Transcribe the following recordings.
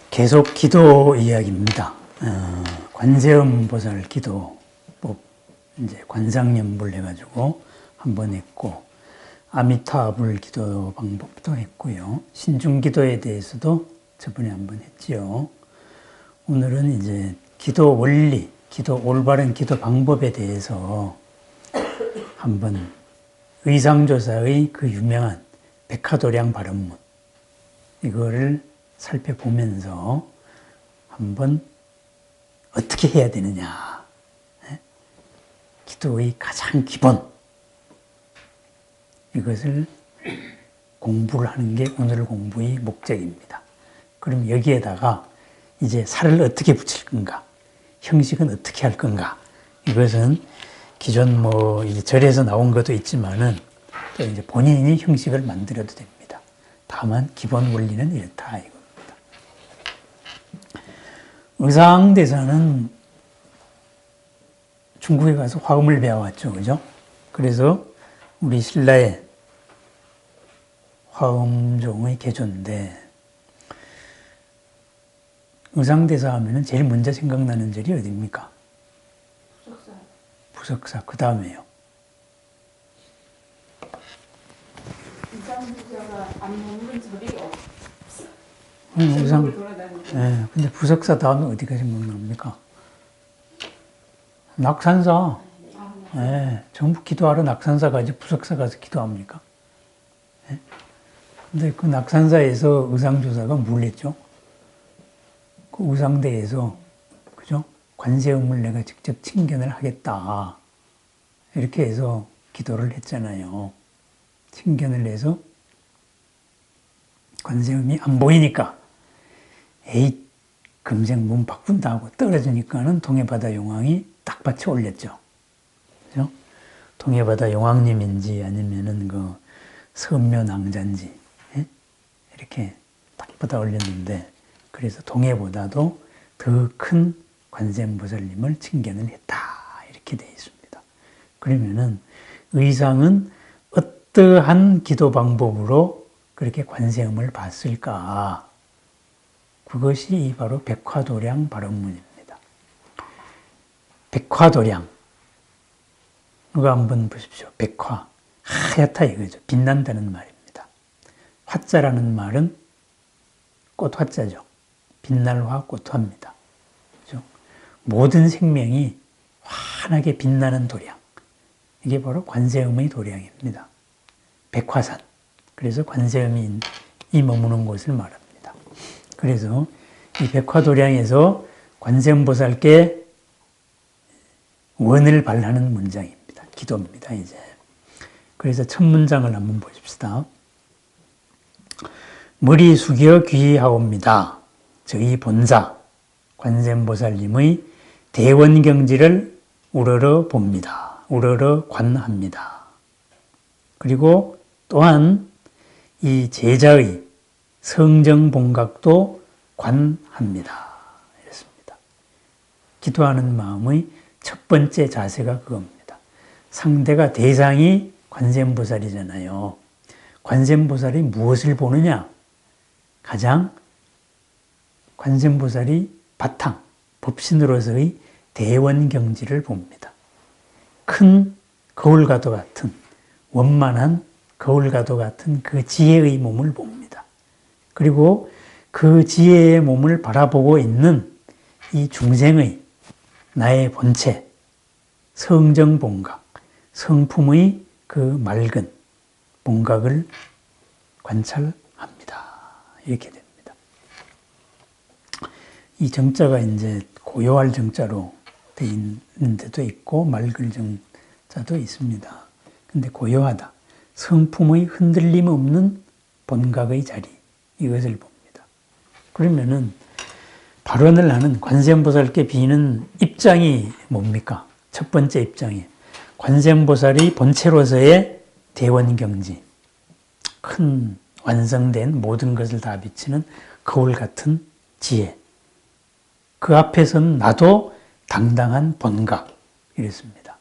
계속 기도 이야기입니다. 관세음보살 기도법, 이제 관상연불 해가지고 한번 했고, 아미타불 기도 방법도 했고요. 신중기도에 대해서도 저번에 한번 했지요. 오늘은 이제 기도 원리, 올바른 기도 방법에 대해서 한번 의상조사의 그 유명한 백화도량 발언문, 이거를 살펴보면서 한번 어떻게 해야 되느냐, 기도의 가장 기본, 이것을 공부를 하는 게 오늘 공부의 목적입니다. 그럼 여기에다가 이제 살을 어떻게 붙일 건가, 형식은 어떻게 할 건가, 이것은 기존 이제 절에서 나온 것도 있지만은 또 이제 본인이 형식을 만들어도 됩니다. 다만 기본 원리는 이렇다 이겁니다. 의상대사는 중국에 가서 화음을 배워왔죠, 그죠? 그래서 우리 신라의 화음종의 개조인데, 의상대사 하면은 제일 먼저 생각나는 절이 어디입니까? 부석사. 부석사. 그 다음에요. 의상대사가 안 머무는 절이 없어. 의상. 돌아다니고. 네, 근데 부석사 다음에 어디가 생각납니까? 낙산사. 네, 전부 기도하러 낙산사 가지 부석사 가서 기도합니까? 네? 근데 그 낙산사에서 의상조사가 뭘 했죠? 그 의상대에서, 그죠? 관세음을 내가 직접 칭견을 하겠다, 이렇게 해서 기도를 했잖아요. 칭견을 해서 관세음이 안 보이니까, 에이, 금생 몸 바꾼다 하고 떨어지니까는 동해바다 용왕이 딱 받쳐 올렸죠. 그죠? 동해바다 용왕님인지 아니면은 그 선묘낭자인지, 예? 이렇게 딱 받아 올렸는데, 그래서 동해보다도 더 큰 관세음보살님을 칭견을 했다, 이렇게 되어 있습니다. 그러면은 의상은 어떠한 기도 방법으로 그렇게 관세음을 봤을까? 그것이 바로 백화도량 발언문입니다. 백화도량. 이거 한번 보십시오. 백화. 하얗다 이거죠. 빛난다는 말입니다. 화자라는 말은 꽃 화자죠. 빛날 화, 꽃화입니다. 그죠? 모든 생명이 환하게 빛나는 도량. 이게 바로 관세음의 도량입니다. 백화산. 그래서 관세음이 머무는 곳을 말합니다. 그래서 이 백화도량에서 관세음보살께 원을 발하는 문장입니다. 기도입니다, 이제. 그래서 첫 문장을 한번 보십시다. 머리 숙여 귀하옵니다. 저희 본사 관세음보살님의 대원경지를 우러러 봅니다. 우러러 관합니다. 그리고 또한 이 제자의 성정봉각도 관합니다. 이렇습니다. 기도하는 마음의 첫 번째 자세가 그겁니다. 상대가 대상이 관세음보살이잖아요. 관세음보살이 무엇을 보느냐? 가장 관세음보살이 바탕, 법신으로서의 대원경지를 봅니다. 큰 거울과도 같은, 원만한 거울과도 같은 그 지혜의 몸을 봅니다. 그리고 그 지혜의 몸을 바라보고 있는 이 중생의 나의 본체, 성정봉각, 성품의 그 맑은 봉각을 관찰합니다. 이렇게 됩니다. 이 정자가 이제 고요할 정자로 되어 있는 데도 있고 맑을 정자도 있습니다. 근데 고요하다. 성품의 흔들림 없는 본각의 자리, 이것을 봅니다. 그러면은 발언을 하는 관세음보살께 비는 입장이 뭡니까? 첫 번째 입장이 관세음보살이 본체로서의 대원경지, 큰 완성된 모든 것을 다 비치는 거울 같은 지혜, 그 앞에서는 나도 당당한 본각, 이랬습니다.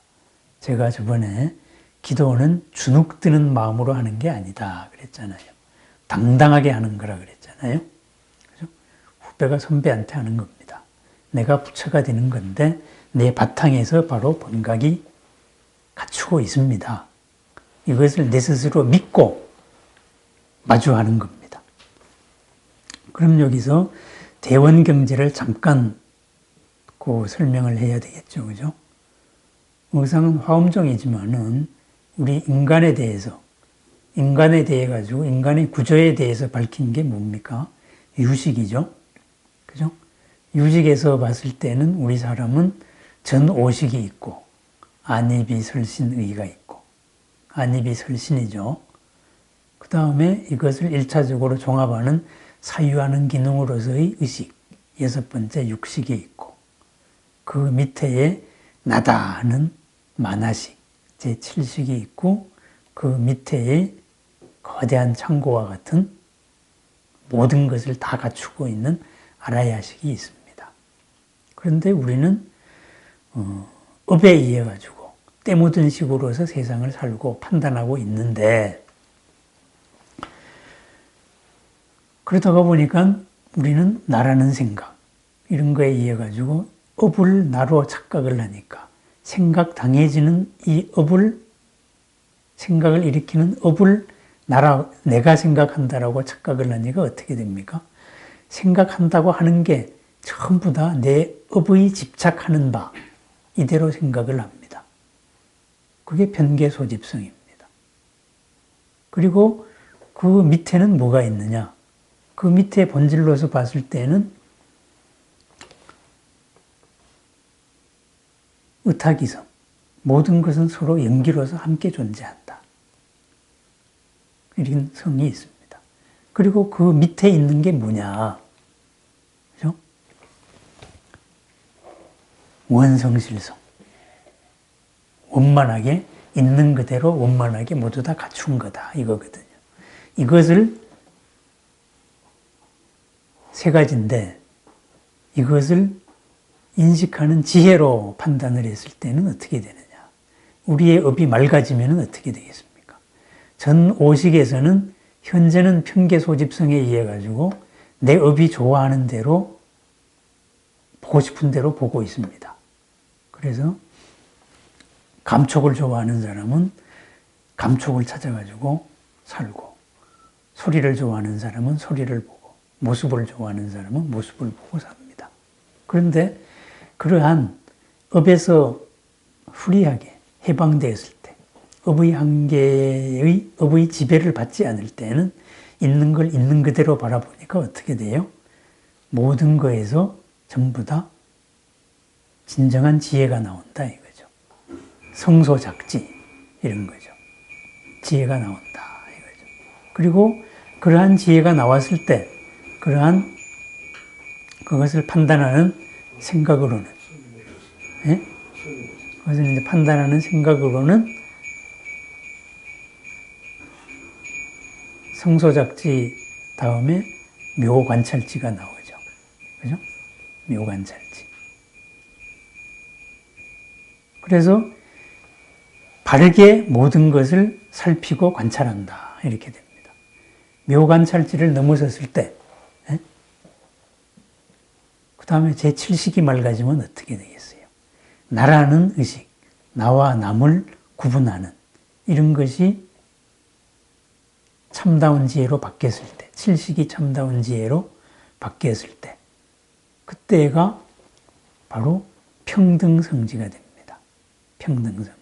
제가 저번에 기도는 주눅드는 마음으로 하는 게 아니다 그랬잖아요. 당당하게 하는 거라 그랬잖아요. 그죠? 후배가 선배한테 하는 겁니다. 내가 부처가 되는 건데 내 바탕에서 바로 본각이 갖추고 있습니다. 이것을 내 스스로 믿고 마주하는 겁니다. 그럼 여기서 대원경지를 잠깐 설명을 해야 되겠죠. 그죠? 의상은 화엄종이지만은 우리 인간에 대해 가지고 인간의 구조에 대해서 밝힌 게 뭡니까? 유식이죠. 그죠? 유식에서 봤을 때는 우리 사람은 전오식이 있고 안입이 설신의가 있고 안입이 설신이죠. 그 다음에 이것을 1차적으로 종합하는 사유하는 기능으로서의 의식, 6번째 육식이 있고 그 밑에에 나다는 만화식, 제7식이 있고 그 밑에에 거대한 창고와 같은 모든 것을 다 갖추고 있는 아라야식이 있습니다. 그런데 우리는 업에 의해 가지고 때 묻은 식으로서 세상을 살고 판단하고 있는데 그러다가 보니까 우리는 나라는 생각 이런 거에 의해 가지고 업을 나로 착각을 하니까 생각당해지는 이 업을 생각을 일으키는 업을 내가 생각한다라고 착각을 하니까 어떻게 됩니까? 생각한다고 하는 게 전부 다 내 업의 집착하는 바 이대로 생각을 합니다. 그게 편개소집성입니다. 그리고 그 밑에는 뭐가 있느냐? 그 밑에 본질로서 봤을 때는 의타기성, 모든 것은 서로 연기로서 함께 존재한다. 이런 성이 있습니다. 그리고 그 밑에 있는 게 뭐냐? 그죠? 원성실성. 원만하게, 있는 그대로 원만하게 모두 다 갖춘 거다. 이거거든요. 이것을 세 가지인데, 이것을 인식하는 지혜로 판단을 했을 때는 어떻게 되느냐. 우리의 업이 맑아지면 어떻게 되겠습니까? 전 오식에서는 현재는 편개소집성에 의해 가지고 내 업이 좋아하는 대로 보고 싶은 대로 보고 있습니다. 그래서 감촉을 좋아하는 사람은 감촉을 찾아가지고 살고 소리를 좋아하는 사람은 소리를 보고 모습을 좋아하는 사람은 모습을 보고 삽니다. 그런데 그러한 업에서 후리하게 해방되었을 때 업의 한계의 업의 지배를 받지 않을 때는 있는 걸 있는 그대로 바라보니까 어떻게 돼요? 모든 거에서 전부 다 진정한 지혜가 나온다 이거죠. 성소작지 이런 거죠. 지혜가 나온다 이거죠. 그리고 그러한 지혜가 나왔을 때 그것을 판단하는 생각으로는 그것을 이제 판단하는 생각으로는 성소작지 다음에 묘관찰지가 나오죠. 그죠? 묘관찰지. 그래서 바르게 모든 것을 살피고 관찰한다. 이렇게 됩니다. 묘관찰지를 넘어섰을 때, 그 다음에 제7식이 맑아지면 어떻게 되겠어요? 나라는 의식, 나와 남을 구분하는 이런 것이 참다운 지혜로 바뀌었을 때, 7식이 참다운 지혜로 바뀌었을 때, 그때가 바로 평등성지가 됩니다. 평등성지.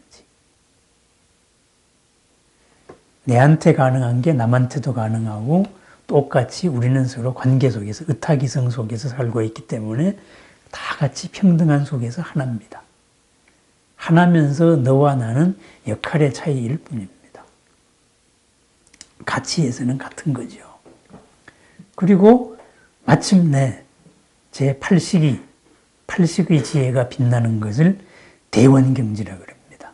내한테 가능한 게 남한테도 가능하고 똑같이 우리는 서로 관계 속에서 의타기성 속에서 살고 있기 때문에 다 같이 평등한 속에서 하나입니다. 하나면서 너와 나는 역할의 차이일 뿐입니다. 가치에서는 같은 거죠. 그리고 마침내 제8식의 지혜가 빛나는 것을 대원경지라고 합니다.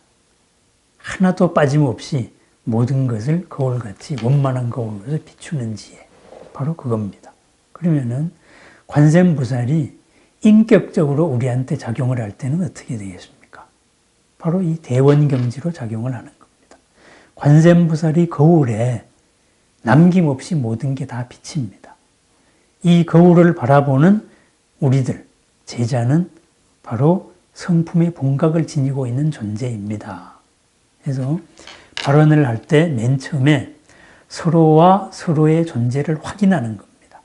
하나도 빠짐없이 모든 것을 거울같이 원만한 거울로서 비추는 지혜. 바로 그겁니다. 그러면은 관세음보살이 인격적으로 우리한테 작용을 할 때는 어떻게 되겠습니까? 바로 이 대원경지로 작용을 하는 겁니다. 관세음보살이 거울에 남김없이 모든 게 다 비칩니다. 이 거울을 바라보는 우리들, 제자는 바로 성품의 본각을 지니고 있는 존재입니다. 그래서 발언을 할 때 맨 처음에 서로와 서로의 존재를 확인하는 겁니다.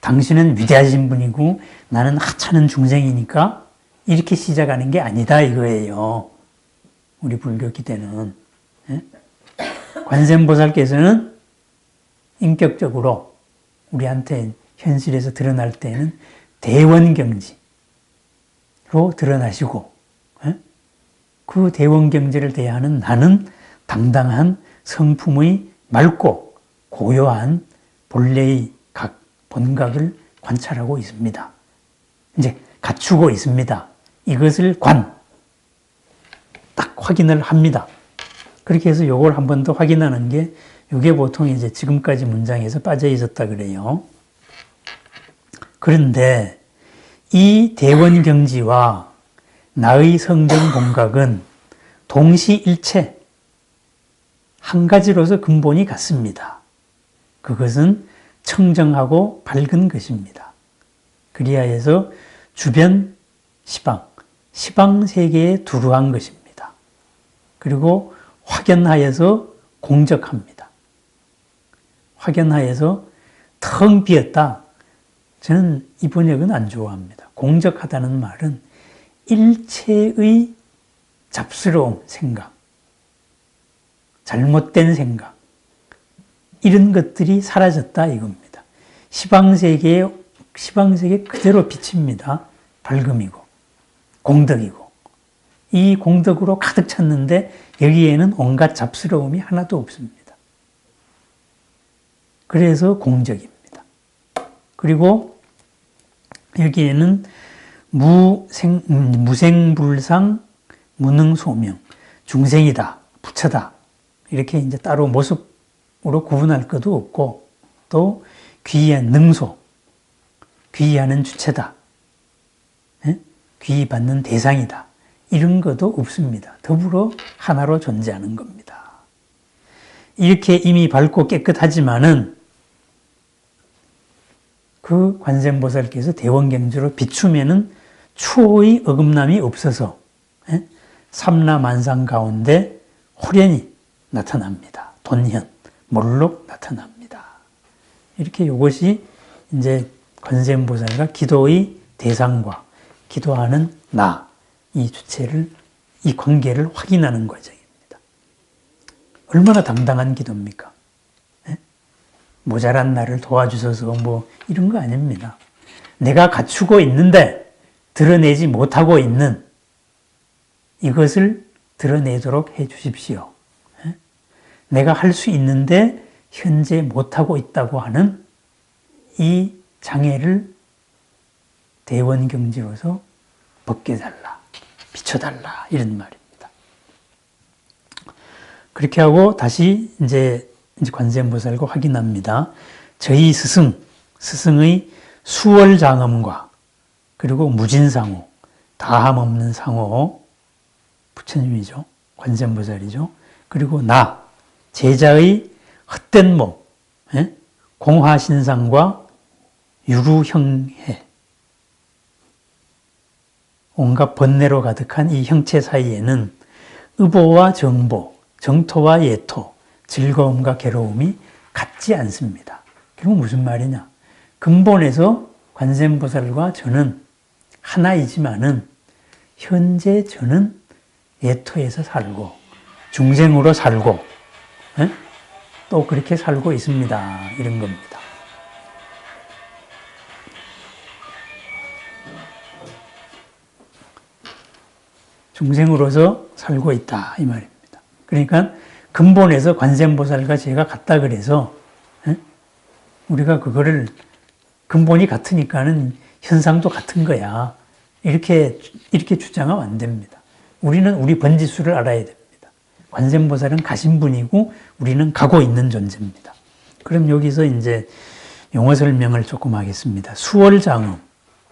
당신은 위대하신 분이고 나는 하찮은 중생이니까 이렇게 시작하는 게 아니다 이거예요. 우리 불교 기대는. 예? 관세음보살께서는 인격적으로 우리한테 현실에서 드러날 때는 대원경지로 드러나시고, 예? 그 대원경지를 대하는 나는 당당한 성품의 맑고 고요한 본래의 각 본각을 관찰하고 있습니다. 이제 갖추고 있습니다. 이것을 딱 확인을 합니다. 그렇게 해서 요걸 한 번 더 확인하는 게, 이게 보통 이제 지금까지 문장에서 빠져 있었다 그래요. 그런데 이 대원경지와 나의 성정 본각은 동시일체 한 가지로서 근본이 같습니다. 그것은 청정하고 밝은 것입니다. 그리하여서 주변 시방 세계에 두루한 것입니다. 그리고 확연하여서 공적합니다. 확연하여서 텅 비었다. 저는 이 번역은 안 좋아합니다. 공적하다는 말은 일체의 잡스러움 생각, 잘못된 생각, 이런 것들이 사라졌다 이겁니다. 시방세계 그대로 비칩니다. 밝음이고 공덕이고, 이 공덕으로 가득 찼는데 여기에는 온갖 잡스러움이 하나도 없습니다. 그래서 공적입니다. 그리고 여기에는 무생불상 무능소명, 중생이다, 부처다, 이렇게 이제 따로 모습으로 구분할 것도 없고, 또 귀한 능소, 귀하는 주체다, 귀받는 대상이다, 이런 것도 없습니다. 더불어 하나로 존재하는 겁니다. 이렇게 이미 밝고 깨끗하지만은 그 관세음보살께서 대원경지로 비추면은 추호의 어긋남이 없어서 삼라만상 가운데 호련히 나타납니다. 돈현, 몰록 나타납니다. 이렇게 이것이 이제 관세음보살과 기도의 대상과 기도하는 나, 이 주체를, 이 관계를 확인하는 과정입니다. 얼마나 당당한 기도입니까? 모자란 나를 도와주셔서 뭐 이런 거 아닙니다. 내가 갖추고 있는데 드러내지 못하고 있는 이것을 드러내도록 해 주십시오. 내가 할 수 있는데 현재 못하고 있다고 하는 이 장애를 대원경지로서 벗겨달라, 비춰달라, 이런 말입니다. 그렇게 하고 다시 이제 관세음보살과 확인합니다. 저희 스승의 수월장엄과 그리고 무진상호, 다함 없는 상호, 부처님이죠. 관세음보살이죠. 그리고 나, 제자의 헛된 몸, 공화신상과 유루형해, 온갖 번뇌로 가득한 이 형체 사이에는 의보와 정보, 정토와 예토, 즐거움과 괴로움이 같지 않습니다. 그럼 무슨 말이냐? 근본에서 관세음보살과 저는 하나이지만은 현재 저는 예토에서 살고 중생으로 살고 또 그렇게 살고 있습니다. 이런 겁니다. 중생으로서 살고 있다 이 말입니다. 그러니까 근본에서 관세음보살과 제가 같다 그래서 우리가 그거를 근본이 같으니까는 현상도 같은 거야, 이렇게 주장하면 안 됩니다. 우리는 우리 번지수를 알아야 됩니다. 관세음보살은 가신 분이고 우리는 가고 있는 존재입니다. 그럼 여기서 이제 용어 설명을 조금 하겠습니다. 수월장엄.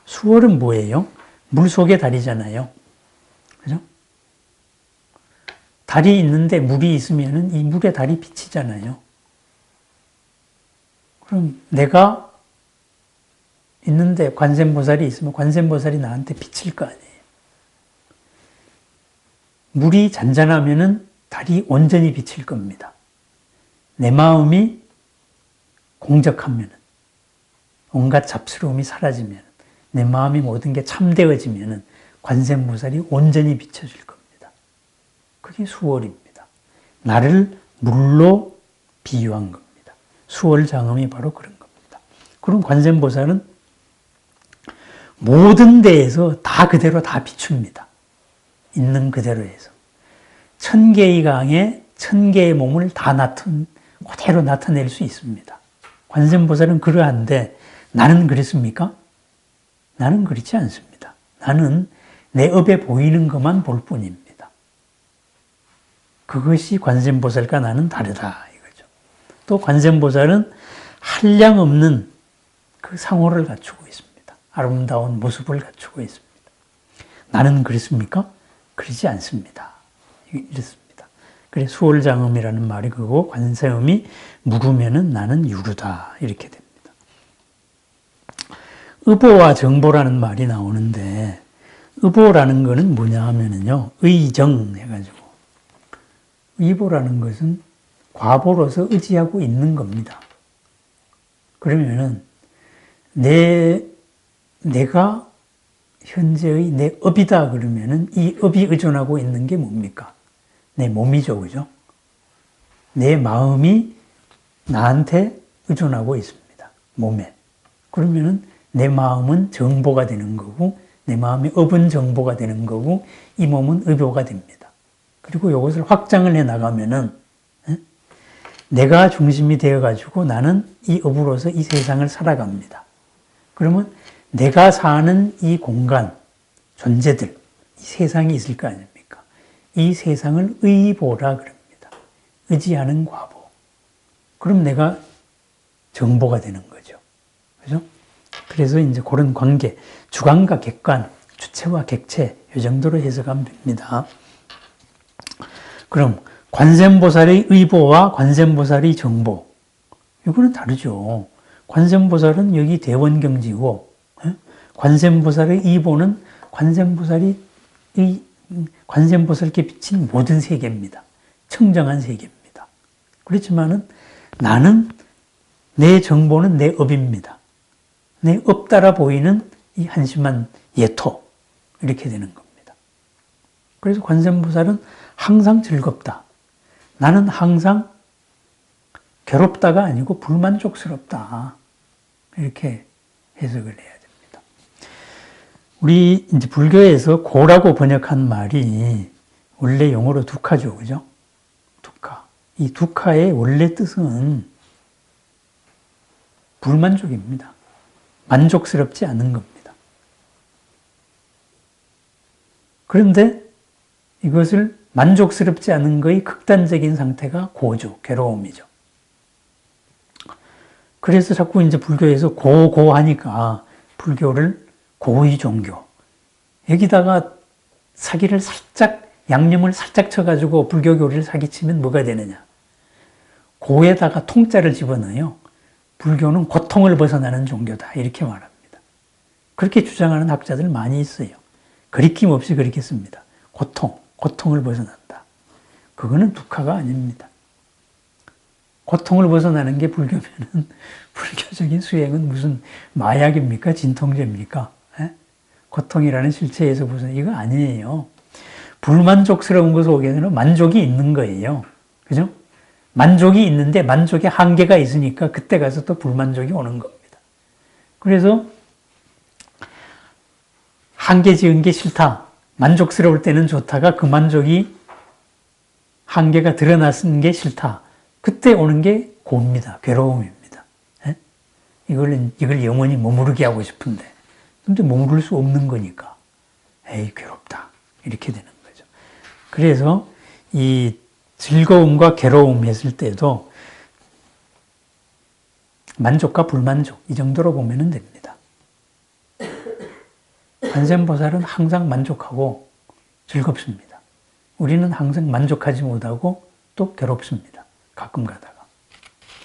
수월은 뭐예요? 물 속의 달이잖아요. 그죠? 달이 있는데 물이 있으면은 이 물에 달이 비치잖아요. 그럼 내가 있는데 관세음보살이 있으면 관세음보살이 나한테 비칠 거 아니에요. 물이 잔잔하면은 달이 온전히 비칠 겁니다. 내 마음이 공적하면은, 온갖 잡스러움이 사라지면, 내 마음이 모든 게 참되어지면은 관세음보살이 온전히 비춰줄 겁니다. 그게 수월입니다. 나를 물로 비유한 겁니다. 수월장엄이 바로 그런 겁니다. 그럼 관세음보살은 모든 데에서 다 그대로 다 비춥니다. 있는 그대로 해서. 1000개의 강에 1000개의 몸을 다 그대로 나타낼 수 있습니다. 관세음보살은 그러한데 나는 그랬습니까? 나는 그렇지 않습니다. 나는 내 업에 보이는 것만 볼 뿐입니다. 그것이 관세음보살과 나는 다르다 이거죠. 또 관세음보살은 한량없는 그 상호를 갖추고 있습니다. 아름다운 모습을 갖추고 있습니다. 나는 그랬습니까? 그러지 않습니다. 이렇습니다. 그래서 수월장엄이라는 말이 그거 관세음이 묵으면은 나는 유루다 이렇게 됩니다. 의보와 정보라는 말이 나오는데 의보라는 거는 뭐냐 하면은요 의정 해가지고 의보라는 것은 과보로서 의지하고 있는 겁니다. 그러면은 내가 현재의 내 업이다 그러면은 이 업이 의존하고 있는 게 뭡니까? 내 몸이죠, 그죠? 내 마음이 나한테 의존하고 있습니다. 몸에. 그러면은 내 마음은 정보가 되는 거고, 내 마음의 업은 정보가 되는 거고, 이 몸은 의보가 됩니다. 그리고 이것을 확장을 해 나가면은, 내가 중심이 되어가지고 나는 이 업으로서 이 세상을 살아갑니다. 그러면 내가 사는 이 공간, 존재들, 이 세상이 있을 거 아닙니까? 이 세상을 의보라 그럽니다. 의지하는 과보. 그럼 내가 정보가 되는 거죠. 그죠? 그래서 이제 그런 관계, 주관과 객관, 주체와 객체, 이 정도로 해석하면 됩니다. 그럼 관세음보살의 의보와 관세음보살의 정보, 이거는 다르죠. 관세음보살은 여기 대원경지고, 관세음보살의 의보는 관세음보살께 비친 모든 세계입니다. 청정한 세계입니다. 그렇지만은 나는 내 정보는 내 업입니다. 내 업 따라 보이는 이 한심한 예토 이렇게 되는 겁니다. 그래서 관세음보살은 항상 즐겁다. 나는 항상 괴롭다가 아니고 불만족스럽다. 이렇게 해석을 해야 됩니다. 우리 이제 불교에서 고라고 번역한 말이 원래 용어로 두카죠. 그죠? 두카. 이 두카의 원래 뜻은 불만족입니다. 만족스럽지 않은 겁니다. 그런데 이것을 만족스럽지 않은 것의 극단적인 상태가 고죠. 괴로움이죠. 그래서 자꾸 이제 불교에서 고하니까 불교를 고의 종교. 여기다가 양념을 살짝 쳐가지고 불교 교리를 사기치면 뭐가 되느냐. 고에다가 통자를 집어넣어요. 불교는 고통을 벗어나는 종교다. 이렇게 말합니다. 그렇게 주장하는 학자들 많이 있어요. 거리낌 없이 그렇게 씁니다. 고통을 벗어난다. 그거는 두카가 아닙니다. 고통을 벗어나는 게 불교면은 불교적인 수행은 무슨 마약입니까? 진통제입니까? 고통이라는 실체에서 무슨 이거 아니에요. 불만족스러운 것 속에는 만족이 있는 거예요. 그죠? 만족이 있는데 만족에 한계가 있으니까 그때 가서 또 불만족이 오는 겁니다. 그래서 한계 지은 게 싫다. 만족스러울 때는 좋다가 그 만족이 한계가 드러났은 게 싫다. 그때 오는 게 고입니다. 괴로움입니다. 이걸 영원히 머무르게 하고 싶은데 근데 머무를 수 없는 거니까 에이 괴롭다. 이렇게 되는 거죠. 그래서 이 즐거움과 괴로움 했을 때도 만족과 불만족 이 정도로 보면 됩니다. 관세음보살은 항상 만족하고 즐겁습니다. 우리는 항상 만족하지 못하고 또 괴롭습니다. 가끔 가다가.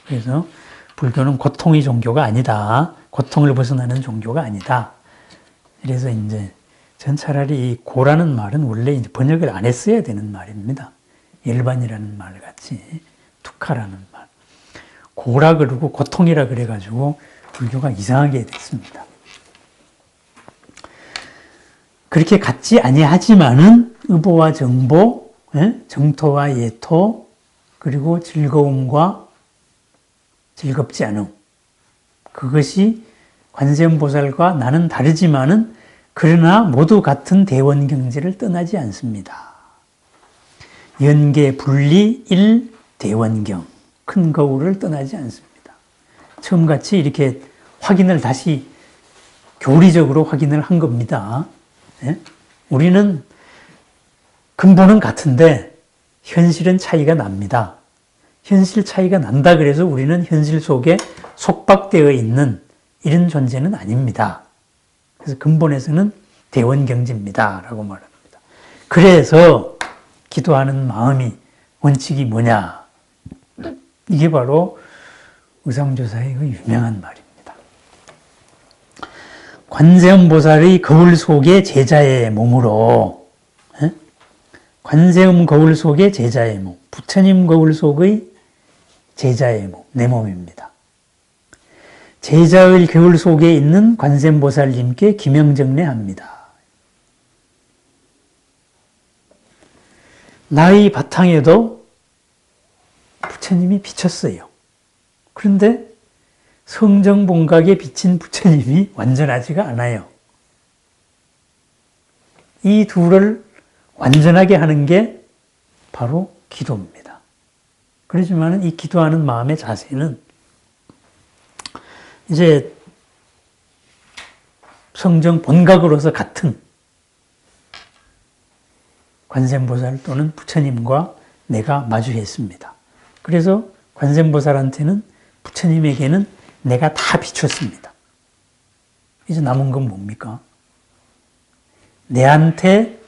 그래서 불교는 고통의 종교가 아니다. 고통을 벗어나는 종교가 아니다. 그래서 이제 전 차라리 이 고라는 말은 원래 이제 번역을 안 했어야 되는 말입니다. 열반이라는 말 같이 투카라는 말. 고라 그러고 고통이라 그래가지고 불교가 이상하게 됐습니다. 그렇게 같지 아니하지만은 의보와 정보, 정토와 예토, 그리고 즐거움과 즐겁지 않음. 그것이 관세음보살과 나는 다르지만은 그러나 모두 같은 대원경지를 떠나지 않습니다. 연계 분리 일 대원경, 큰 거울을 떠나지 않습니다. 처음같이 이렇게 확인을 다시 교리적으로 확인을 한 겁니다. 우리는 근본은 같은데 현실은 차이가 납니다. 현실 차이가 난다 그래서 우리는 현실 속에 속박되어 있는 이런 존재는 아닙니다. 그래서 근본에서는 대원경지입니다. 라고 말합니다. 그래서 기도하는 마음이 원칙이 뭐냐? 이게 바로 의상조사의 그 유명한 말입니다. 관세음보살의 거울 속의 제자의 몸으로, 관세음 거울 속의 제자의 몸, 부처님 거울 속의 제자의 몸, 내 몸입니다. 제자의 거울 속에 있는 관세음보살님께 기명정례합니다. 나의 바탕에도 부처님이 비쳤어요. 그런데 성정본각에 비친 부처님이 완전하지가 않아요. 이 둘을 완전하게 하는 게 바로 기도입니다. 그렇지만 이 기도하는 마음의 자세는 이제 성정 본각으로서 같은 관세음보살 또는 부처님과 내가 마주했습니다. 그래서 관세음보살한테는 부처님에게는 내가 다 비췄습니다. 이제 남은 건 뭡니까? 내한테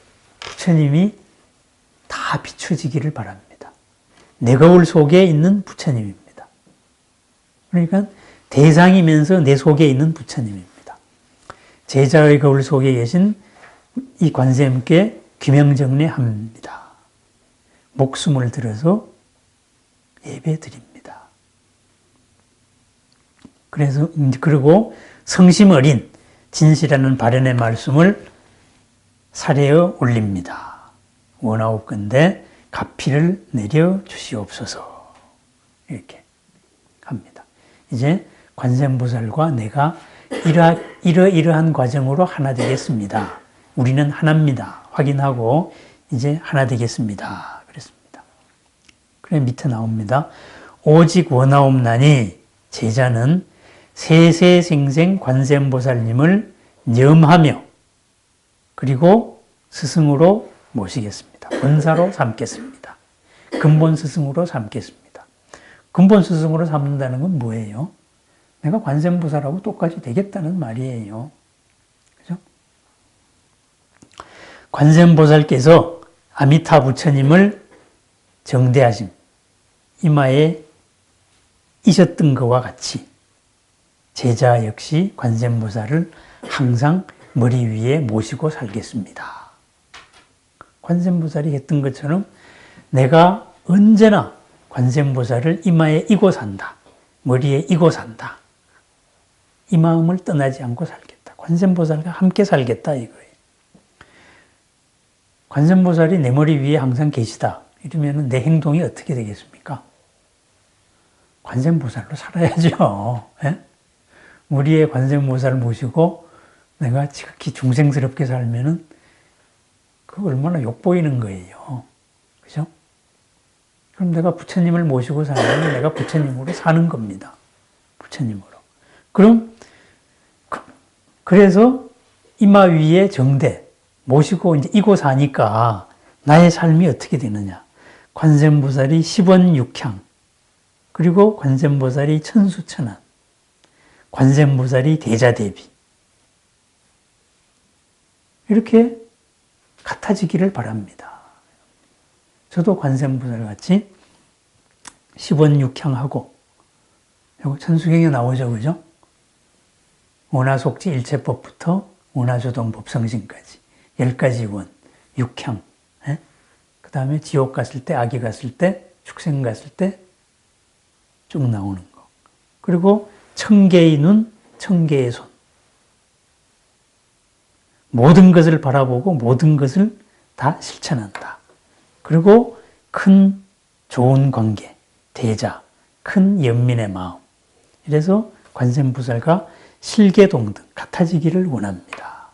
부처님이 다 비춰지기를 바랍니다. 내 거울 속에 있는 부처님입니다. 그러니까 대상이면서 내 속에 있는 부처님입니다. 제자의 거울 속에 계신 이 관세음께 귀명정례합니다. 목숨을 들어서 예배 드립니다. 그래서 그리고 성심 어린 진실하는 발언의 말씀을 사례어 올립니다. 원하옵건대 가피를 내려 주시옵소서. 이렇게 합니다. 이제 관세음보살과 내가 이러이러한 과정으로 하나 되겠습니다. 우리는 하나입니다. 확인하고 이제 하나 되겠습니다. 그랬습니다. 그래 밑에 나옵니다. 오직 원하옵나니 제자는 세세생생 관세음보살님을 염하며 그리고 스승으로 모시겠습니다. 본사로 삼겠습니다. 근본 스승으로 삼겠습니다. 근본 스승으로 삼는다는 건 뭐예요? 내가 관세음보살하고 똑같이 되겠다는 말이에요. 그죠? 관세음보살께서 아미타 부처님을 정대하신 이마에 있었던 것과 같이 제자 역시 관세음보살을 항상 머리 위에 모시고 살겠습니다. 관세음보살이 했던 것처럼 내가 언제나 관세음보살을 이마에 이고 산다. 머리에 이고 산다. 이 마음을 떠나지 않고 살겠다. 관세음보살과 함께 살겠다 이거예요. 관세음보살이 내 머리 위에 항상 계시다. 이러면 내 행동이 어떻게 되겠습니까? 관세음보살로 살아야죠. 예? 우리의 관세음보살을 모시고 내가 지극히 중생스럽게 살면은 그 얼마나 욕보이는 거예요. 그죠? 그럼 내가 부처님을 모시고 살면 내가 부처님으로 사는 겁니다. 부처님으로. 그럼 그래서 이마 위에 정대 모시고 이제 이고 사니까 나의 삶이 어떻게 되느냐? 관세음보살이 10원육향, 그리고 관세음보살이 천수천안, 관세음보살이 대자대비. 이렇게 같아지기를 바랍니다. 저도 관세음보살 같이 10원육향하고, 이거 천수경에 나오죠, 그죠? 원하속지 일체법부터 원하조동법 성신까지 10가지 원, 육향, 그 다음에 지옥 갔을 때, 악이 갔을 때, 축생 갔을 때 쭉 나오는 거. 그리고 천개의 눈, 천개의 손. 모든 것을 바라보고 모든 것을 다 실천한다. 그리고 큰 좋은 관계, 대자, 큰 연민의 마음. 이래서 관세음보살과 실계동등 같아지기를 원합니다.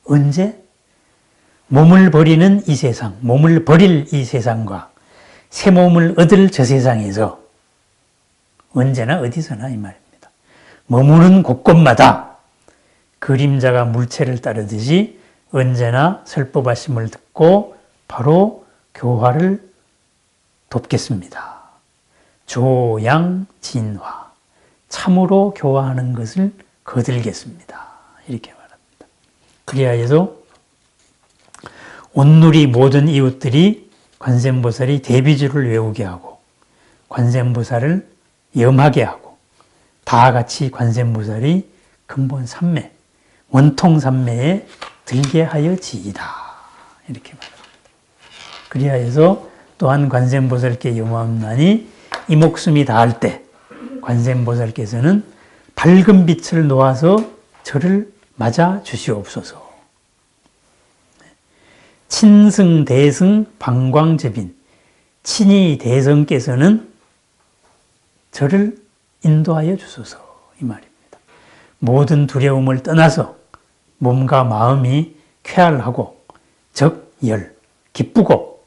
언제? 몸을 버리는 이 세상, 몸을 버릴 이 세상과 새 몸을 얻을 저 세상에서 언제나 어디서나 이 말입니다. 머무는 곳곳마다 그림자가 물체를 따르듯이 언제나 설법하심을 듣고 바로 교화를 돕겠습니다. 조양진화, 참으로 교화하는 것을 거들겠습니다. 이렇게 말합니다. 그리하여서 온누리 모든 이웃들이 관세음보살이 대비주를 외우게 하고 관세음보살을 염하게 하고 다 같이 관세음보살이 근본 삼매, 원통 삼매에 들게 하여 지이다. 이렇게 말합니다. 그리하여서 또한 관세음보살께 염하옵나니 이 목숨이 다할 때 관세음보살께서는 밝은 빛을 놓아서 저를 맞아 주시옵소서. 친승 대승 방광접인 친이 대성께서는 저를 인도하여 주소서 이 말입니다. 모든 두려움을 떠나서 몸과 마음이 쾌활하고 적열, 기쁘고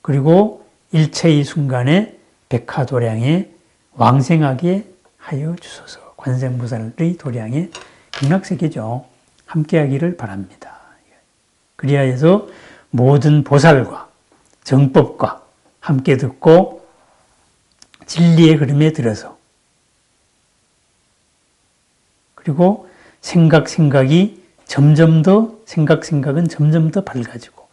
그리고 일체의 순간에 백화도량에 왕생하게 하여 주소서. 관세음보살의 도량에 극락세계죠. 함께하기를 바랍니다. 그리하여서 모든 보살과 정법과 함께 듣고 진리의 흐름에 들어서 그리고 생각은 점점 더 밝아지고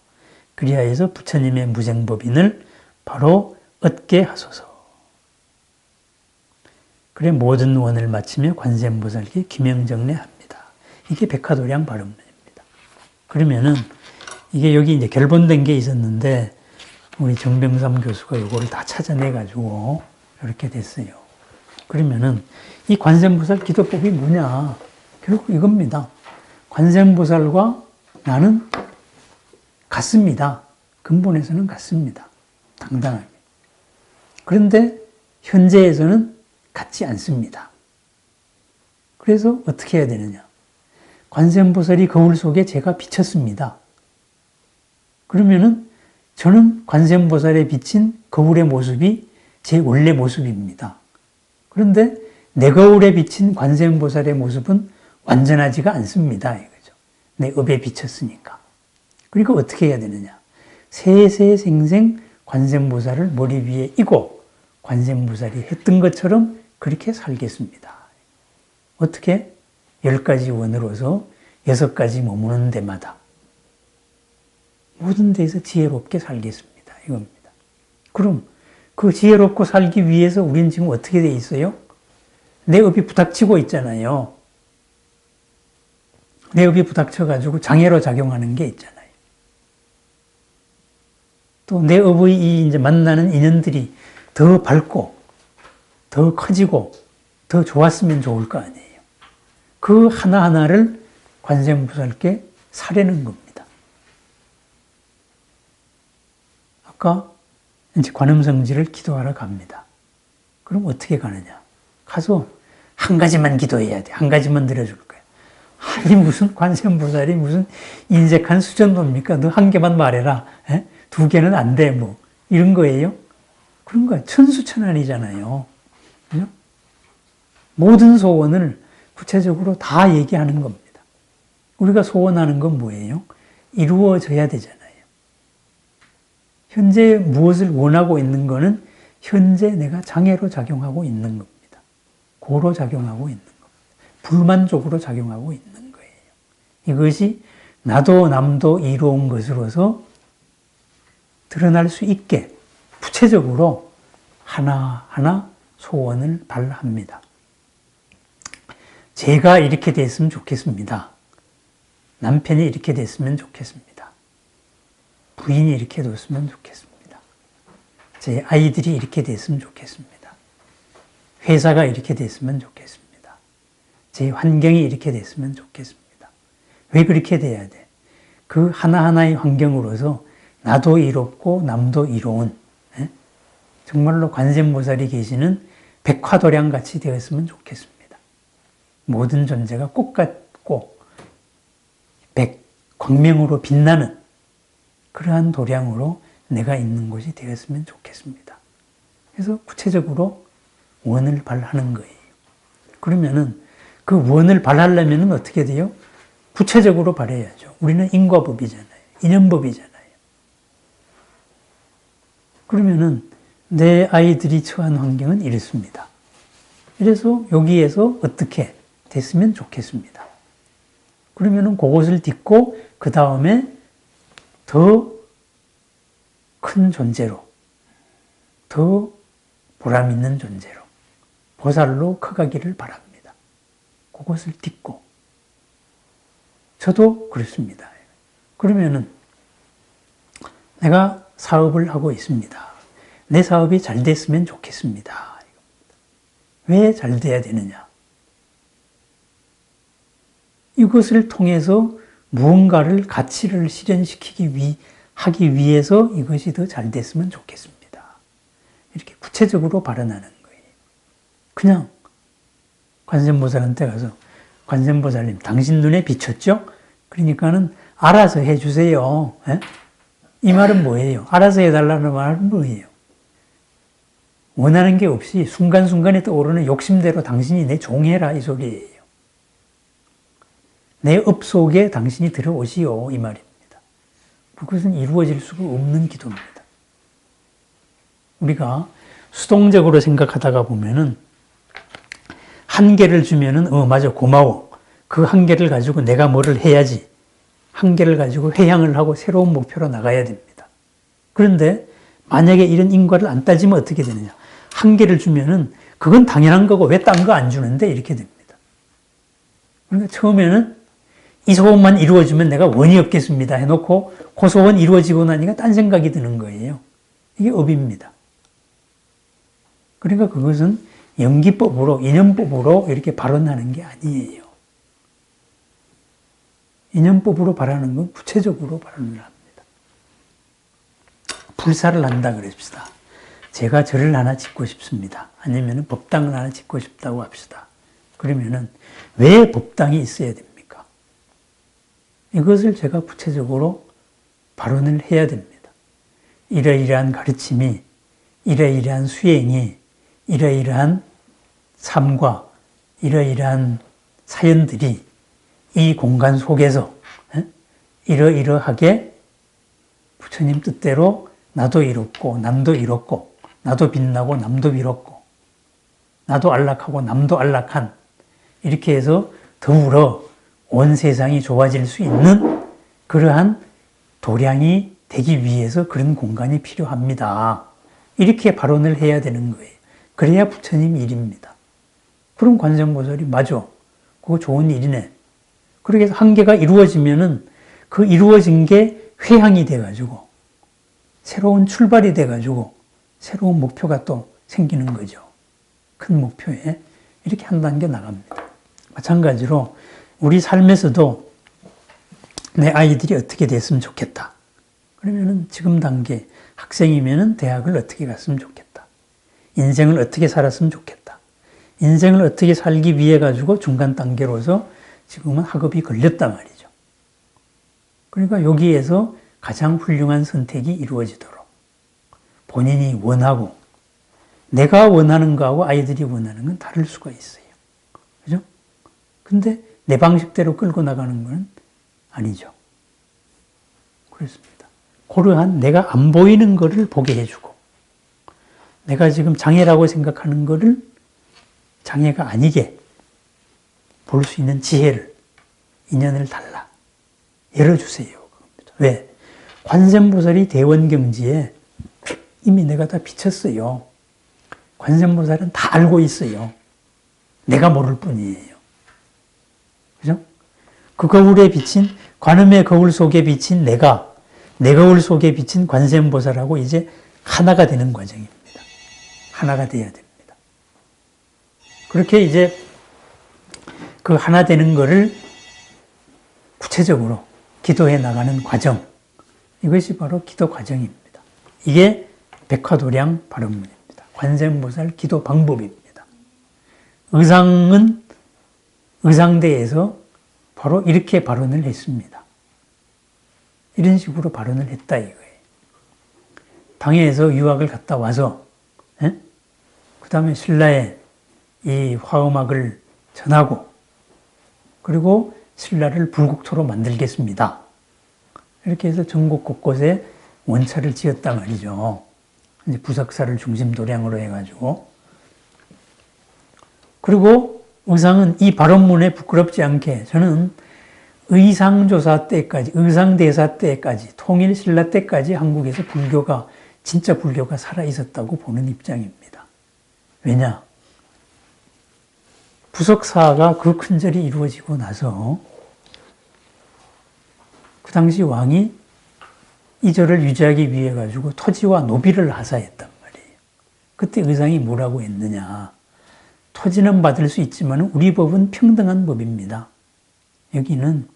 그리하여서 부처님의 무생법인을 바로 얻게 하소서. 그래 모든 원을 마치며 관세음보살께 기명정례합니다. 이게 백화도량 발음문입니다. 그러면은 이게 여기 이제 결본된 게 있었는데 우리 정병삼 교수가 이거를 다 찾아내가지고 이렇게 됐어요. 그러면은 이 관세음보살 기도법이 뭐냐? 결국 이겁니다. 관세음보살과 나는 같습니다. 근본에서는 같습니다. 당당하게. 그런데 현재에서는 같지 않습니다. 그래서 어떻게 해야 되느냐? 관세음보살이 거울 속에 제가 비쳤습니다. 그러면은 저는 관세음보살에 비친 거울의 모습이 제 원래 모습입니다. 그런데 내 거울에 비친 관세음보살의 모습은 완전하지가 않습니다. 이거죠. 내 업에 비쳤으니까. 그리고 어떻게 해야 되느냐? 세세생생 관세음보살을 머리 위에 이고 관세음보살이 했던 것처럼 그렇게 살겠습니다. 어떻게? 10가지 원으로서 6가지 머무는 데마다 모든 데에서 지혜롭게 살겠습니다. 이겁니다. 그럼 그 지혜롭고 살기 위해서 우리는 지금 어떻게 돼 있어요? 내 업이 부닥치고 있잖아요. 내 업이 부닥쳐가지고 장애로 작용하는 게 있잖아요. 또 내 업의 이제 만나는 인연들이 더 밝고 더 커지고 더 좋았으면 좋을 거 아니에요. 그 하나하나를 관세음보살께 사려는 겁니다. 아까 이제 관음성지를 기도하러 갑니다. 그럼 어떻게 가느냐? 가서 한 가지만 기도해야 돼. 한 가지만 들어줄 거야. 아니 무슨 관세음보살이 무슨 인색한 수전도입니까? 너 한 개만 말해라. 2개는 안 돼. 뭐 이런 거예요? 그런 거야. 천수천안이잖아요. 그죠? 모든 소원을 구체적으로 다 얘기하는 겁니다. 우리가 소원하는 건 뭐예요? 이루어져야 되잖아요. 현재 무엇을 원하고 있는 거는 현재 내가 장애로 작용하고 있는 겁니다. 고로 작용하고 있는 겁니다. 불만족으로 작용하고 있는 거예요. 이것이 나도 남도 이로운 것으로서 드러날 수 있게 구체적으로 하나하나 소원을 발합니다. 제가 이렇게 됐으면 좋겠습니다. 남편이 이렇게 됐으면 좋겠습니다. 부인이 이렇게 됐으면 좋겠습니다. 제 아이들이 이렇게 됐으면 좋겠습니다. 회사가 이렇게 됐으면 좋겠습니다. 제 환경이 이렇게 됐으면 좋겠습니다. 왜 그렇게 돼야 돼? 그 하나하나의 환경으로서 나도 이롭고 남도 이로운, 정말로 관세음보살이 계시는 백화도량같이 되었으면 좋겠습니다. 모든 존재가 꽃같고 광명으로 빛나는 그러한 도량으로 내가 있는 곳이 되었으면 좋겠습니다. 그래서 구체적으로 원을 발하는 거예요. 그러면은 그 원을 발하려면 어떻게 돼요? 구체적으로 발해야죠. 우리는 인과법이잖아요. 인연법이잖아요. 그러면은 내 아이들이 처한 환경은 이렇습니다. 그래서 여기에서 어떻게 됐으면 좋겠습니다. 그러면은 그것을 딛고 그 다음에 더 큰 존재로, 더 보람 있는 존재로, 보살로 커가기를 바랍니다. 그것을 딛고. 저도 그렇습니다. 그러면은 내가 사업을 하고 있습니다. 내 사업이 잘 됐으면 좋겠습니다. 왜 잘 돼야 되느냐? 이것을 통해서 무언가를 가치를 하기 위해서 이것이 더 잘 됐으면 좋겠습니다. 이렇게 구체적으로 발언하는 거예요. 그냥 관세음보살한테 가서 관세음보살님 당신 눈에 비쳤죠? 그러니까는 알아서 해주세요. 이 말은 뭐예요? 알아서 해달라는 말은 뭐예요? 원하는 게 없이 순간순간에 떠오르는 욕심대로 당신이 내 종해라 이 소리예요. 내 업 속에 당신이 들어오시오 이 말입니다. 그것은 이루어질 수가 없는 기도입니다. 우리가 수동적으로 생각하다가 보면은 한 개를 주면은 맞아 고마워. 그 한 개를 가지고 내가 뭐를 해야지. 한 개를 가지고 회향을 하고 새로운 목표로 나가야 됩니다. 그런데 만약에 이런 인과를 안 따지면 어떻게 되느냐. 한 개를 주면은 그건 당연한 거고 왜 딴 거 안 주는데 이렇게 됩니다. 그러니까 처음에는 이 소원만 이루어지면 내가 원이 없겠습니다 해놓고 그 소원 이루어지고 나니까 딴 생각이 드는 거예요. 이게 업입니다. 그러니까 그것은 연기법으로 인연법으로 이렇게 발언하는 게 아니에요. 인연법으로 발언하는 건 구체적으로 발언을 합니다. 불사를 한다 그럽시다. 제가 절을 하나 짓고 싶습니다. 아니면 법당을 하나 짓고 싶다고 합시다. 그러면은 왜 법당이 있어야 됩니까? 이것을 제가 구체적으로 발언을 해야 됩니다. 이러이러한 가르침이, 이러이러한 수행이, 이러이러한 삶과 이러이러한 사연들이 이 공간 속에서 이러이러하게 부처님 뜻대로 나도 이롭고 남도 이롭고 나도 빛나고 남도 이롭고 나도 안락하고 남도 안락한 이렇게 해서 더불어 온 세상이 좋아질 수 있는 그러한 도량이 되기 위해서 그런 공간이 필요합니다. 이렇게 발언을 해야 되는 거예요. 그래야 부처님 일입니다. 그럼 관세음보살이 맞아. 그거 좋은 일이네. 그렇게 해서 한계가 이루어지면은 그 이루어진 게 회향이 돼가지고 새로운 출발이 돼가지고 새로운 목표가 또 생기는 거죠. 큰 목표에 이렇게 한 단계 나갑니다. 마찬가지로 우리 삶에서도 내 아이들이 어떻게 됐으면 좋겠다. 그러면은 지금 단계 학생이면은 대학을 어떻게 갔으면 좋겠다. 인생을 어떻게 살았으면 좋겠다. 인생을 어떻게 살기 위해 가지고 중간 단계로서 지금은 학업이 걸렸단 말이죠. 그러니까 여기에서 가장 훌륭한 선택이 이루어지도록 본인이 원하고 내가 원하는 거하고 아이들이 원하는 건 다를 수가 있어요. 그죠? 근데 내 방식대로 끌고 나가는 건 아니죠. 그렇습니다. 그러한 내가 안 보이는 거를 보게 해주고 내가 지금 장애라고 생각하는 거를 장애가 아니게 볼 수 있는 지혜를, 인연을 달라 열어주세요. 왜? 관세음보살이 대원경지에 이미 내가 다 비쳤어요. 관세음보살은 다 알고 있어요. 내가 모를 뿐이에요. 그 거울에 비친 관음의 거울 속에 비친 내가 내 거울 속에 비친 관세음보살하고 이제 하나가 되는 과정입니다. 하나가 돼야 됩니다. 그렇게 이제 그 하나 되는 거를 구체적으로 기도해 나가는 과정, 이것이 바로 기도 과정입니다. 이게 백화도량 발언문입니다. 관세음보살 기도 방법입니다. 의상은 의상대에서 바로 이렇게 발언을 했습니다. 이런 식으로 발언을 했다 이거예요. 당해에서 유학을 갔다 와서 그 다음에 신라에 이 화음악을 전하고 그리고 신라를 불국토로 만들겠습니다. 이렇게 해서 전국 곳곳에 원차를 지었단 말이죠. 이제 부석사를 중심 도량으로 해가지고. 그리고 의상은 이 발언문에 부끄럽지 않게 저는 의상조사 때까지, 의상대사 때까지, 통일신라 때까지 한국에서 불교가, 진짜 불교가 살아있었다고 보는 입장입니다. 왜냐? 부석사가 그 큰절이 이루어지고 나서 그 당시 왕이 이 절을 유지하기 위해 가지고 토지와 노비를 하사했단 말이에요. 그때 의상이 뭐라고 했느냐. 토지는 받을 수 있지만 우리 법은 평등한 법입니다. 여기는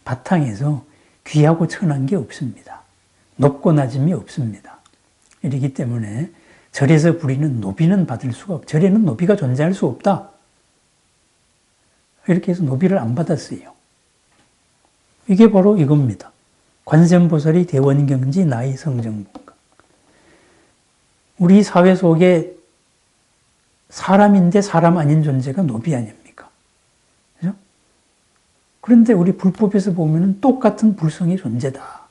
바탕에서 귀하고 천한 게 없습니다. 높고 낮음이 없습니다. 이러기 때문에 절에서 부리는 노비는 받을 수가 없다. 절에는 노비가 존재할 수 없다. 이렇게 해서 노비를 안 받았어요. 이게 바로 이겁니다. 관세음보살이 대원경지 나의 성정본각. 우리 사회 속에 사람인데 사람 아닌 존재가 노비 아닙니까? 그죠? 그런데 우리 불법에서 보면 똑같은 불성의 존재다.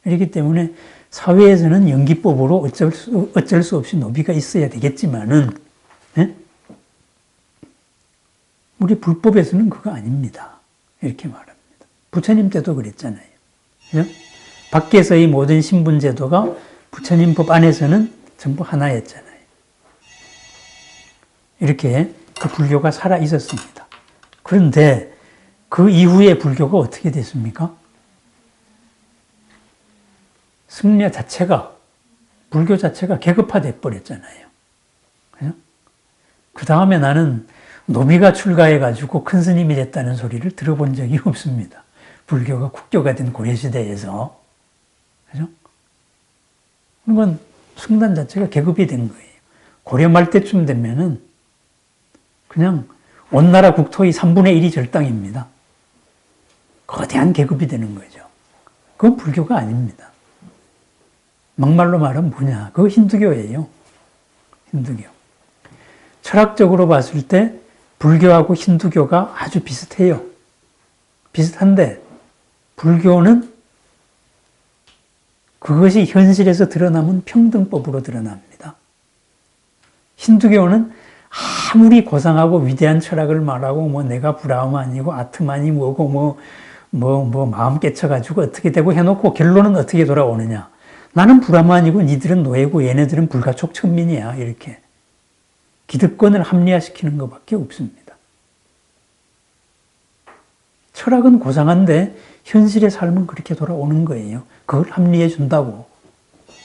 이렇기 때문에 사회에서는 연기법으로 어쩔 수 없이 노비가 있어야 되겠지만은, 우리 불법에서는 그거 아닙니다. 이렇게 말합니다. 부처님 때도 그랬잖아요. 그죠? 밖에서의 모든 신분제도가 부처님 법 안에서는 전부 하나였잖아요. 이렇게 그 불교가 살아 있었습니다. 그런데 그 이후에 불교가 어떻게 됐습니까? 승려 자체가, 불교 자체가 계급화돼 버렸잖아요. 그죠? 그 다음에 나는 노비가 출가해가지고 큰 스님이 됐다는 소리를 들어본 적이 없습니다. 불교가 국교가 된 고려시대에서. 그죠? 그건 승단 자체가 계급이 된 거예요. 고려 말 때쯤 되면은 그냥 온 나라 국토의 3분의 1이 절당입니다. 거대한 계급이 되는 거죠. 그건 불교가 아닙니다. 막말로 말하면 뭐냐? 그거 힌두교예요. 힌두교. 철학적으로 봤을 때 불교하고 힌두교가 아주 비슷해요. 비슷한데 불교는 그것이 현실에서 드러나면 평등법으로 드러납니다. 힌두교는 아무리 고상하고 위대한 철학을 말하고 뭐 내가 브라흐만이고 아트만이 뭐고 뭐 마음 깨쳐가지고 어떻게 되고 해놓고 결론은 어떻게 돌아오느냐. 나는 브라흐만이고 니들은 노예고 얘네들은 불가촉 천민이야. 이렇게. 기득권을 합리화시키는 것밖에 없습니다. 철학은 고상한데 현실의 삶은 그렇게 돌아오는 거예요. 그걸 합리해 준다고.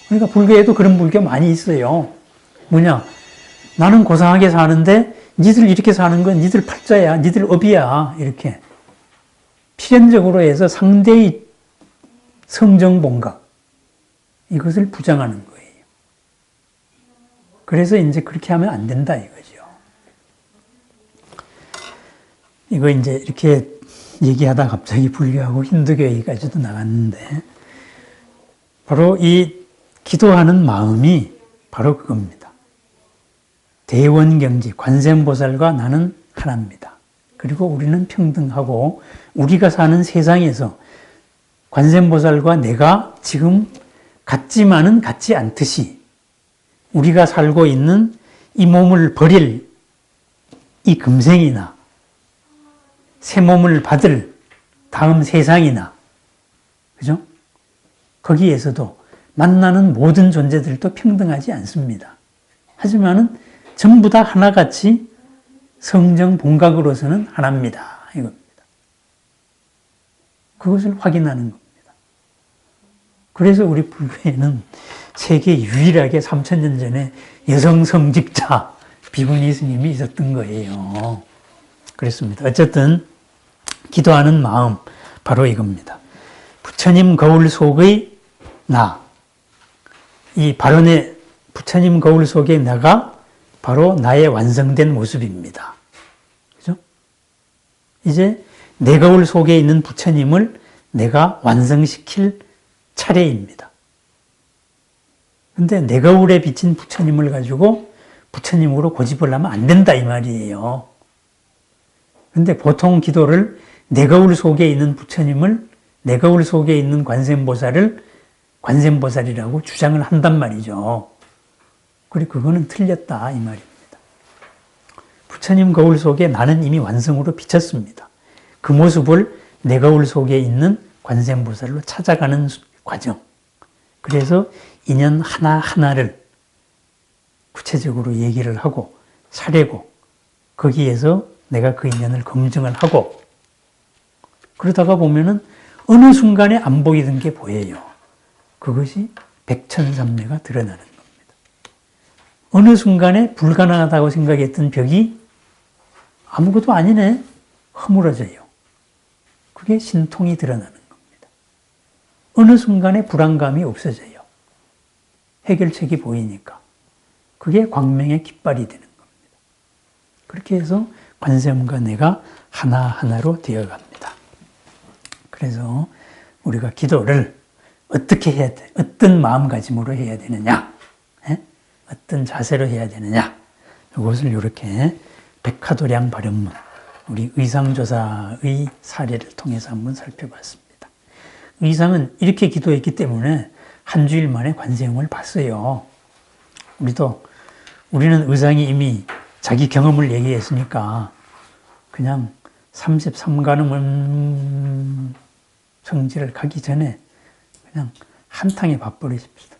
그러니까 불교에도 그런 불교 많이 있어요. 뭐냐? 나는 고상하게 사는데 니들 이렇게 사는 건 니들 팔자야, 니들 업이야. 이렇게. 필연적으로 해서 상대의 성정본각, 이것을 부정하는 거예요. 그래서 이제 그렇게 하면 안 된다 이거죠. 이거 이제 이렇게 얘기하다 갑자기 불교하고 힌두교 얘기까지도 나갔는데, 바로 이 기도하는 마음이 바로 그겁니다. 대원경지, 관세음보살과 나는 하나입니다. 그리고 우리는 평등하고 우리가 사는 세상에서 관세음보살과 내가 지금 같지만은 같지 않듯이 우리가 살고 있는 이 몸을 버릴 이 금생이나 새 몸을 받을 다음 세상이나, 그죠? 거기에서도 만나는 모든 존재들도 평등하지 않습니다. 하지만은 전부 다 하나같이 성정 본각으로서는 하나입니다. 이겁니다. 그것을 확인하는 겁니다. 그래서 우리 불교에는 세계 유일하게 3000년 전에 여성 성직자 비구니 스님이 있었던 거예요. 그렇습니다. 어쨌든 기도하는 마음 바로 이겁니다. 부처님 거울 속의 나, 이 발언의 부처님 거울 속의 나가 바로 나의 완성된 모습입니다. 그죠? 이제 내 거울 속에 있는 부처님을 내가 완성시킬 차례입니다. 근데 내 거울에 비친 부처님을 가지고 부처님으로 고집을 하면 안 된다 이 말이에요. 근데 보통 기도를 내 거울 속에 있는 부처님을, 내 거울 속에 있는 관세음보살을 관세음보살이라고 주장을 한단 말이죠. 그리고 그거는 틀렸다 이 말입니다. 부처님 거울 속에 나는 이미 완성으로 비쳤습니다. 그 모습을 내 거울 속에 있는 관세음보살로 찾아가는 과정. 그래서 인연 하나하나를 구체적으로 얘기를 하고 사례고 거기에서 내가 그 인연을 검증을 하고 그러다가 보면은 어느 순간에 안 보이던 게 보여요. 그것이 백천삼매가 드러나는 겁니다. 어느 순간에 불가능하다고 생각했던 벽이 아무것도 아니네. 허물어져요. 그게 신통이 드러나는 겁니다. 어느 순간에 불안감이 없어져요. 해결책이 보이니까. 그게 광명의 깃발이 되는 겁니다. 그렇게 해서 관세음과 내가 하나하나로 되어갑니다. 그래서 우리가 기도를 어떻게 해야 돼? 어떤 마음가짐으로 해야 되느냐? 어떤 자세로 해야 되느냐? 이것을 이렇게 백화도량 발현문, 우리 의상조사의 사례를 통해서 한번 살펴봤습니다. 의상은 이렇게 기도했기 때문에 한 주일 만에 관세음을 봤어요. 우리는 의상이 이미 자기 경험을 얘기했으니까 그냥 33관음 성지를 가기 전에 그냥 한탕에 봐버리십시다.